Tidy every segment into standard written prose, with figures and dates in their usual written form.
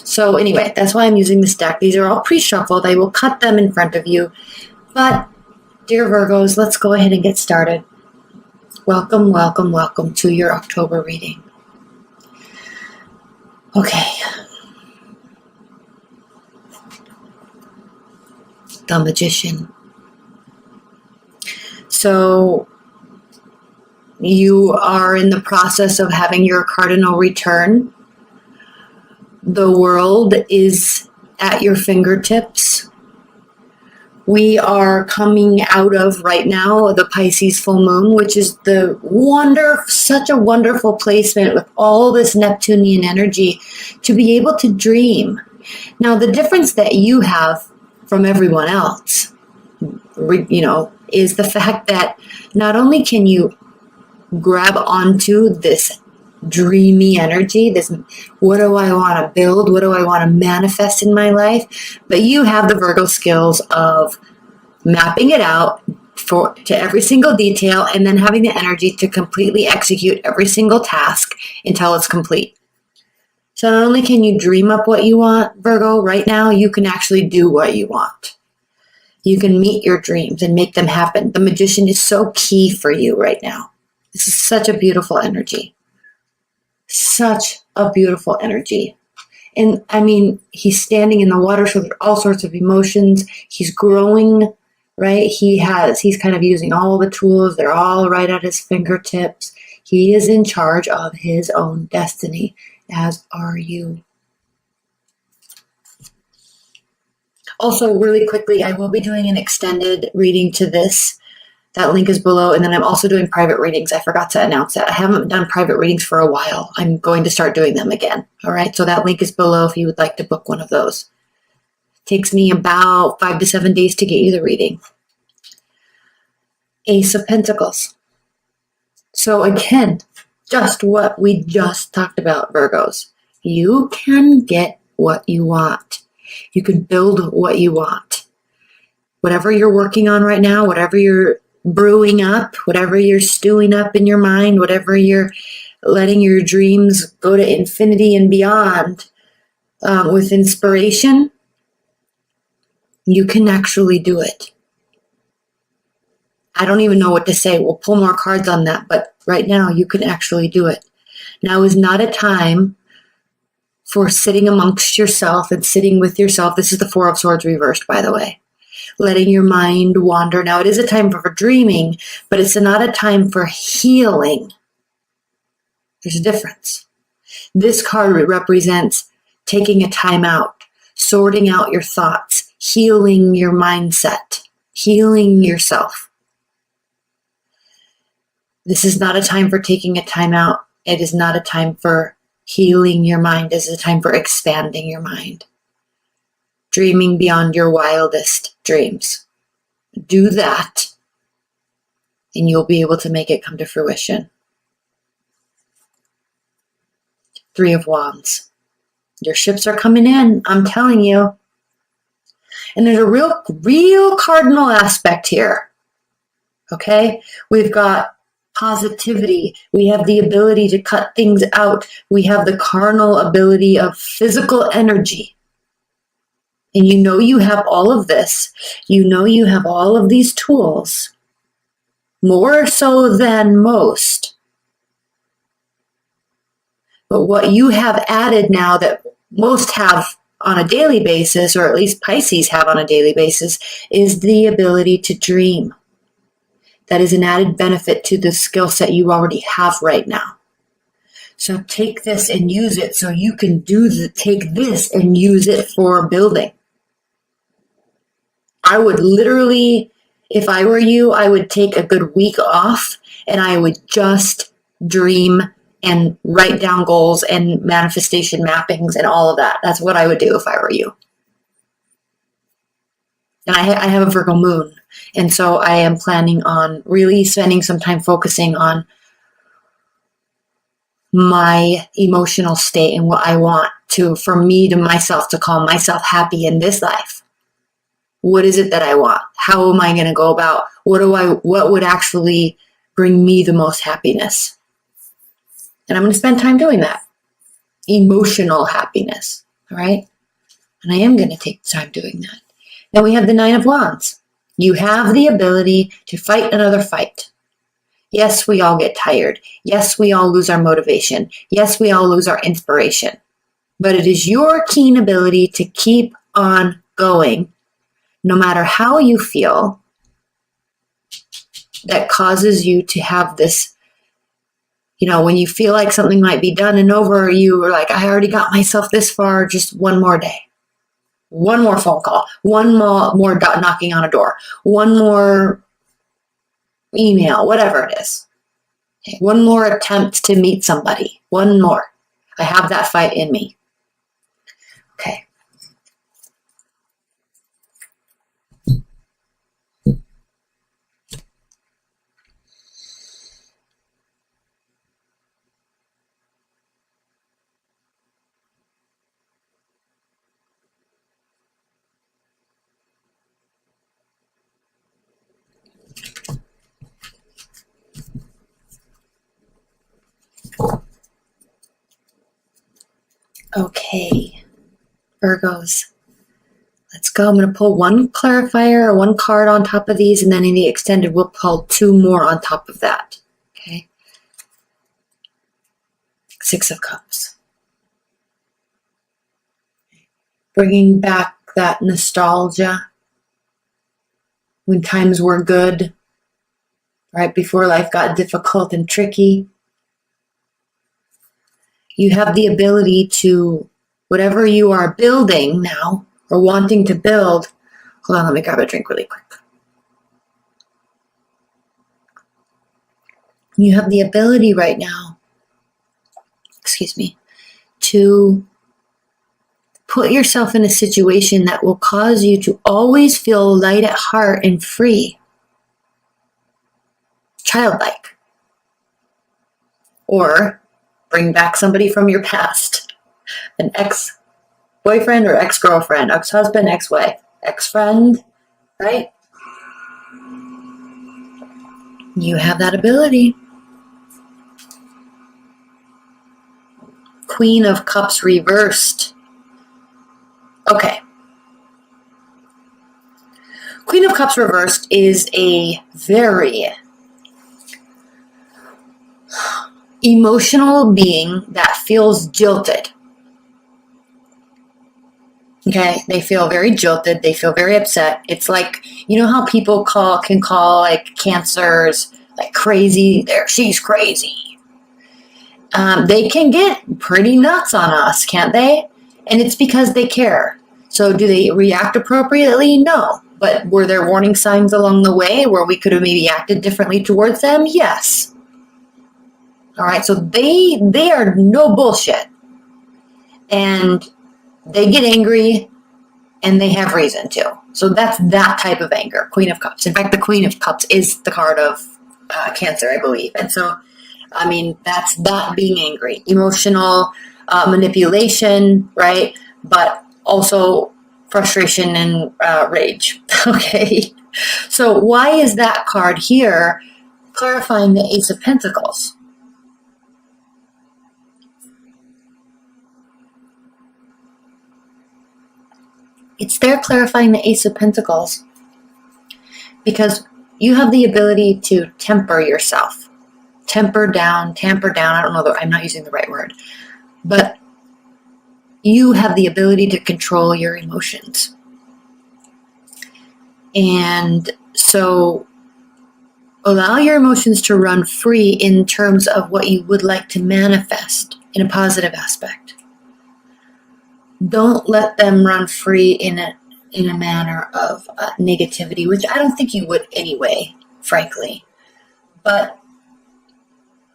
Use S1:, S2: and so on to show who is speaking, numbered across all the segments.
S1: So anyway, that's why I'm using this deck. These are all pre-shuffled. I will cut them in front of you. But, dear Virgos, let's go ahead and get started. Welcome, welcome, welcome to your October reading. Okay. The Magician. So, you are in the process of having your cardinal return. The world is at your fingertips. We are coming out of right now the Pisces full moon, which is such a wonderful placement with all this Neptunian energy to be able to dream. Now, the difference that you have from everyone else, is the fact that not only can you grab onto this dreamy energy, this what do I want to build, what do I want to manifest in my life, but you have the Virgo skills of mapping it out to every single detail and then having the energy to completely execute every single task until it's complete. So not only can you dream up what you want, Virgo, right now, you can actually do what you want. You can meet your dreams and make them happen. The Magician is so key for you right now. This is such a beautiful energy. Such a beautiful energy. And I mean, he's standing in the water, so there are all sorts of emotions. He's growing, right? He's kind of using all the tools. They're all right at his fingertips. He is in charge of his own destiny, as are you. Also, really quickly, I will be doing an extended reading to this. That link is below, and then I'm also doing private readings. I forgot to announce that. I haven't done private readings for a while. I'm going to start doing them again. All right, so that link is below if you would like to book one of those. It takes me about 5 to 7 days to get you the reading. Ace of Pentacles. So again, just what we just talked about, Virgos. You can get what you want. You can build what you want. Whatever you're working on right now, whatever you're brewing up, whatever you're stewing up in your mind, whatever you're letting your dreams go to infinity and beyond with inspiration, you can actually do it. I don't even know what to say. We'll pull more cards on that, but right now you can actually do it. Now is not a time for sitting amongst yourself and sitting with yourself. This is the Four of Swords reversed, by the way. Letting your mind wander. Now, it is a time for dreaming, but it's not a time for healing. There's a difference. This card represents taking a time out, sorting out your thoughts, healing your mindset, healing yourself. This is not a time for taking a time out. It is not a time for healing your mind. This is a time for expanding your mind. Dreaming beyond your wildest dreams. Do that, and you'll be able to make it come to fruition. Three of Wands. Your ships are coming in, I'm telling you. And there's a real cardinal aspect here. Okay? We've got positivity. We have the ability to cut things out. We have the carnal ability of physical energy. And you know you have all of this. You know you have all of these tools. More so than most. But what you have added now that most have on a daily basis, or at least Pisces have on a daily basis, is the ability to dream. That is an added benefit to the skill set you already have right now. So take this and use it so you can take this and use it for building. I would literally, if I were you, I would take a good week off and I would just dream and write down goals and manifestation mappings and all of that. That's what I would do if I were you. And I have a Virgo moon. And so I am planning on really spending some time focusing on my emotional state and what I want for me to myself to call myself happy in this life. What is it that I want? How am I going to go about? What would actually bring me the most happiness? And I'm going to spend time doing that. Emotional happiness. All right? And I am going to take time doing that. Then we have the Nine of Wands. You have the ability to fight another fight. Yes, we all get tired. Yes, we all lose our motivation. Yes, we all lose our inspiration. But it is your keen ability to keep on going, no matter how you feel, that causes you to have this, when you feel like something might be done and over, you are like, I already got myself this far, just one more day. One more phone call, one more knocking on a door, one more email, whatever it is. Okay, one more attempt to meet somebody. One more. I have that fight in me. Okay. Okay, Virgos, let's go. I'm going to pull one clarifier or one card on top of these, and then in the extended, we'll pull two more on top of that. Okay. Six of Cups. Bringing back that nostalgia when times were good, right before life got difficult and tricky. You have the ability to, whatever you are building now or wanting to build, hold on, let me grab a drink really quick. You have the ability right now, to put yourself in a situation that will cause you to always feel light at heart and free, childlike, or bring back somebody from your past, an ex-boyfriend or ex-girlfriend, ex-husband, ex-wife, ex-friend, right? You have that ability. Queen of Cups reversed. Okay. Queen of Cups reversed is a very emotional being that feels jilted. Okay, they feel very jilted. They feel very upset. It's like, you know how people can call like cancers like crazy. She's crazy. They can get pretty nuts on us, can't they? And it's because they care. So do they react appropriately? No. But were there warning signs along the way where we could have maybe acted differently towards them? Yes. All right, so they are no bullshit. And they get angry and they have reason to. So that's that type of anger, Queen of Cups. In fact, the Queen of Cups is the card of Cancer, I believe. And so, I mean, that's that being angry. Emotional manipulation, right? But also frustration and rage. Okay. So why is that card here clarifying the Ace of Pentacles? It's there clarifying the Ace of Pentacles because you have the ability to temper yourself. Tamper down. I don't know, I'm not using the right word. But you have the ability to control your emotions. And so allow your emotions to run free in terms of what you would like to manifest in a positive aspect. Don't let them run free in a manner of negativity, which I don't think you would anyway, frankly. But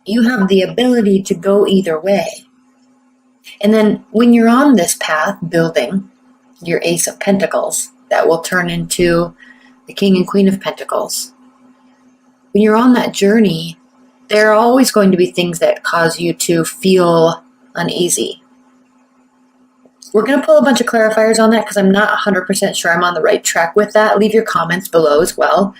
S1: you have the ability to go either way. And then when you're on this path, building your Ace of Pentacles, that will turn into the King and Queen of Pentacles. When you're on that journey, there are always going to be things that cause you to feel uneasy. We're going to pull a bunch of clarifiers on that because I'm not 100% sure I'm on the right track with that. Leave your comments below as well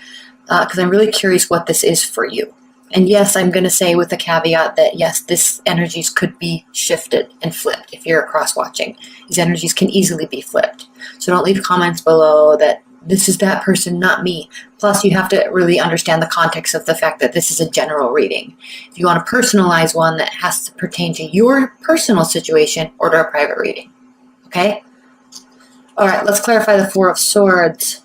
S1: because I'm really curious what this is for you And yes, I'm going to say with a caveat that yes, this energies could be shifted and flipped if you're cross watching. These energies can easily be flipped. So don't leave comments below that this is that person, not me. Plus, you have to really understand the context of the fact that this is a general reading. If you want to personalize one that has to pertain to your personal situation, order a private reading. Okay? All right, let's clarify the Four of Swords.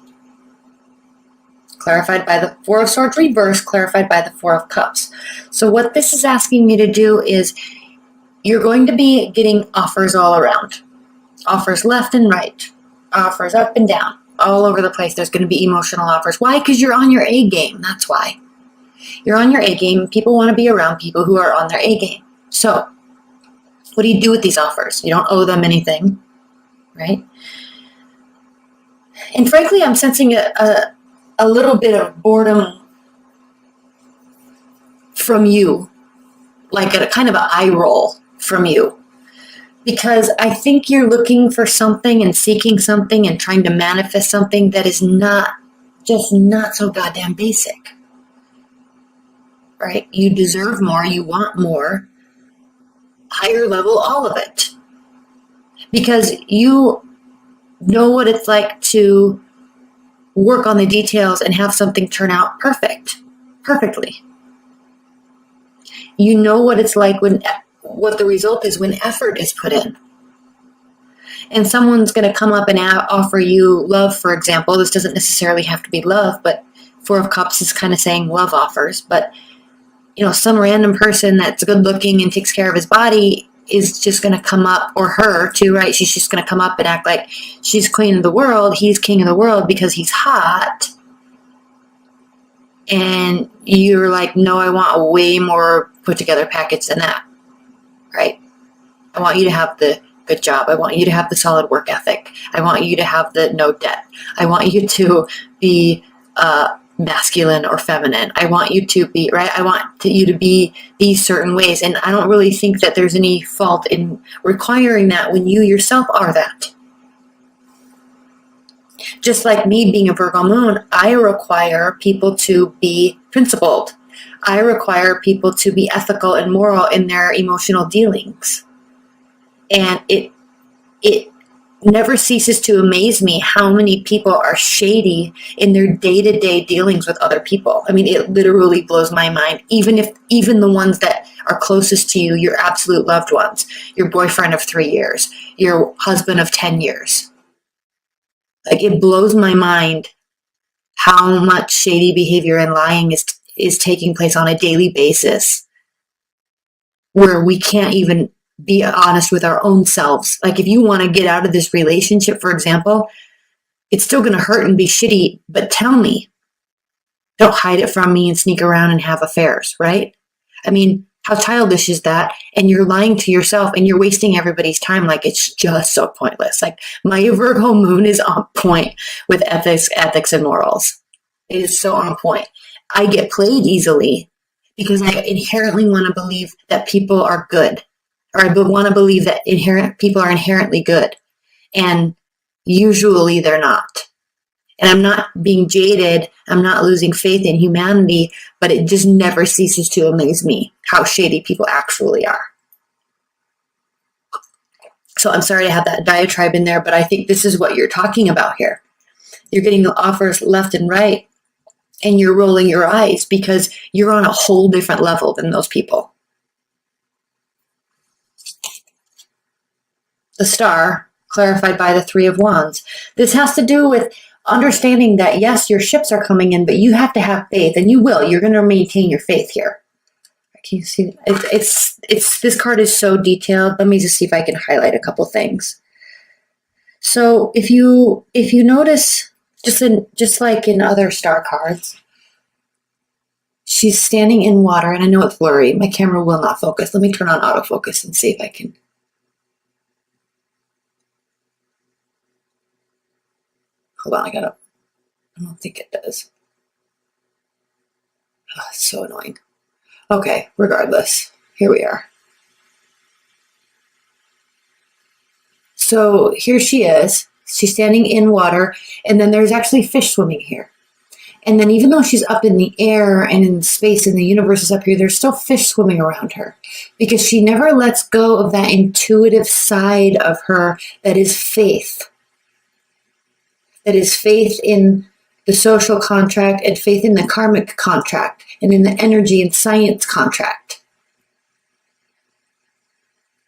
S1: Clarified by the Four of Swords reverse, clarified by the Four of Cups. So what this is asking me to do is you're going to be getting offers all around. Offers left and right. Offers up and down. All over the place. There's going to be emotional offers. Why? Because you're on your A game. That's why. You're on your A game. People want to be around people who are on their A game. So what do you do with these offers? You don't owe them anything, right? And frankly, I'm sensing a little bit of boredom from you, like a kind of an eye roll from you, because I think you're looking for something and seeking something and trying to manifest something that is not so goddamn basic, right? You deserve more, you want more, higher level, all of it, because you know what it's like to work on the details and have something turn out perfectly. You know what it's like what the result is when effort is put in. And someone's going to come up and offer you love, for example. This doesn't necessarily have to be love, but Four of Cups is kind of saying love offers. But, some random person that's good looking and takes care of his body is just going to come up, or her too, right? She's just going to come up and act like she's queen of the world. He's king of the world because he's hot. And you're like, no, I want a way more put together package than that, right? I want you to have the good job. I want you to have the solid work ethic. I want you to have the no debt. I want you to be masculine or feminine. I want you to be, right? I want you to be these certain ways. And I don't really think that there's any fault in requiring that when you yourself are that. Just like me being a Virgo moon, I require people to be principled. I require people to be ethical and moral in their emotional dealings. And it never ceases to amaze me how many people are shady in their day-to-day dealings with other people. I mean, it literally blows my mind. Even the ones that are closest to you, your absolute loved ones, your boyfriend of 3 years, your husband of 10 years. Like, it blows my mind how much shady behavior and lying is taking place on a daily basis, where we can't even be honest with our own selves. Like, if you want to get out of this relationship, for example, it's still going to hurt and be shitty, but tell me. Don't hide it from me and sneak around and have affairs, right? I mean, how childish is that? And you're lying to yourself and you're wasting everybody's time. Like, it's just so pointless. Like, my Virgo moon is on point with ethics and morals. It is so on point. I get played easily because I inherently want to believe that people are good. Or I want to believe that people are inherently good. And usually they're not. And I'm not being jaded. I'm not losing faith in humanity, but it just never ceases to amaze me how shady people actually are. So I'm sorry to have that diatribe in there, but I think this is what you're talking about here. You're getting the offers left and right, and you're rolling your eyes because you're on a whole different level than those people. The Star, clarified by the Three of Wands. This has to do with understanding that, yes, your ships are coming in, but you have to have faith, and you will. You're going to maintain your faith here. Can you see? It's this card is so detailed. Let me just see if I can highlight a couple things. So if you notice, just like in other star cards, she's standing in water, and I know it's blurry. My camera will not focus. Let me turn on autofocus and see if I can. Hold on, I don't think it does. Oh, it's so annoying. Okay, regardless, here we are. So here she is. She's standing in water, and then there's actually fish swimming here. And then even though she's up in the air and in space and the universe is up here, there's still fish swimming around her because she never lets go of that intuitive side of her that is faith. That is faith in the social contract and faith in the karmic contract and in the energy and science contract.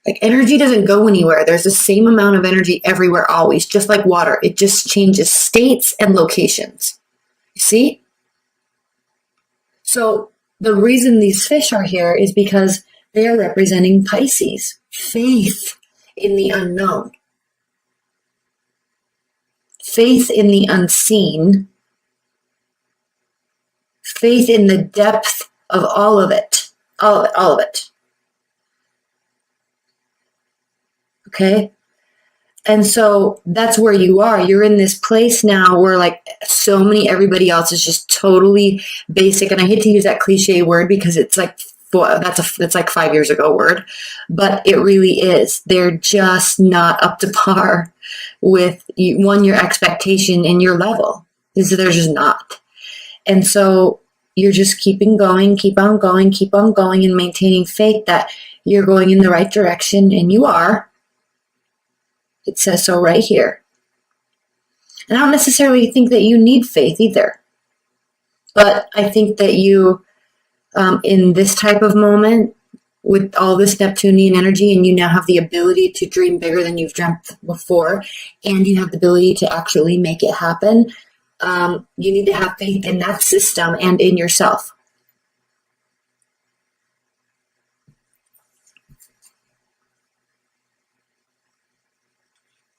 S1: Like energy doesn't go anywhere. There's the same amount of energy everywhere always, just like water. It just changes states and locations. You see? So the reason these fish are here is because they are representing Pisces, faith in the unknown, faith in the unseen, faith in the depth of all of it, all of it. Okay? And so that's where you are. You're in this place now where like everybody else is just totally basic. And I hate to use that cliche word because it's like, that's like 5 years ago word, but it really is. They're just not up to par with your expectation and your level. They're just not. And so you're just keep on going and maintaining faith that you're going in the right direction, and you are. It says so right here. And I don't necessarily think that you need faith either. But I think that you, in this type of moment, with all this Neptunian energy, and you now have the ability to dream bigger than you've dreamt before, and you have the ability to actually make it happen, you need to have faith in that system and in yourself.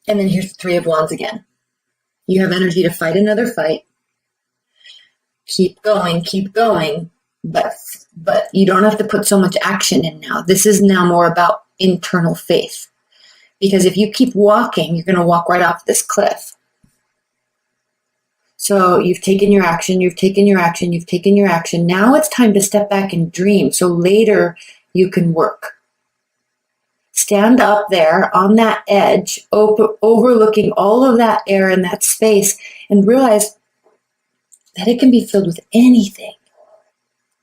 S1: And then here's the Three of Wands again. You have energy to fight another fight. Keep going, but you don't have to put so much action in now. This is now more about internal faith. Because if you keep walking, you're going to walk right off this cliff. So you've taken your action. Now it's time to step back and dream. So later you can work. Stand up there on that edge, overlooking all of that air and that space, and realize that it can be filled with anything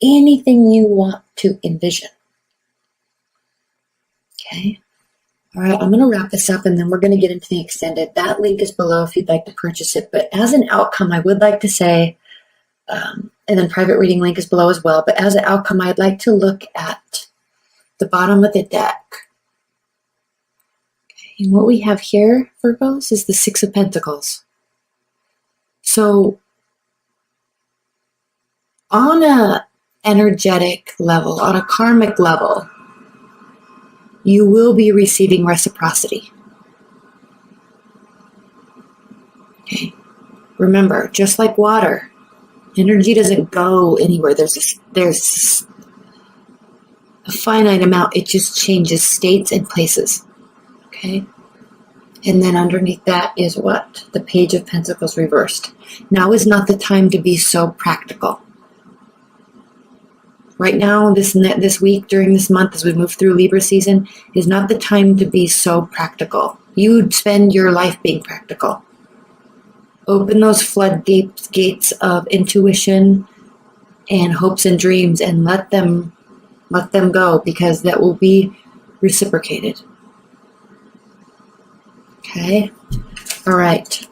S1: you want to envision. Okay? All right, I'm going to wrap this up, and then we're going to get into the extended. That link is below if you'd like to purchase it. But as an outcome, I would like to say, and then private reading link is below as well, but as an outcome, I'd like to look at the bottom of the deck. And what we have here, Virgos, is the Six of Pentacles. So on a energetic level, on a karmic level, you will be receiving reciprocity. Okay. Remember, just like water, energy doesn't go anywhere. There's a finite amount. It just changes states and places. Okay. And then underneath that is what? The Page of Pentacles reversed. Now is not the time to be so practical. Right now, this week, during this month, as we move through Libra season, is not the time to be so practical. You spend your life being practical. Open those floodgates of intuition and hopes and dreams, and let them go, because that will be reciprocated. Okay? All right.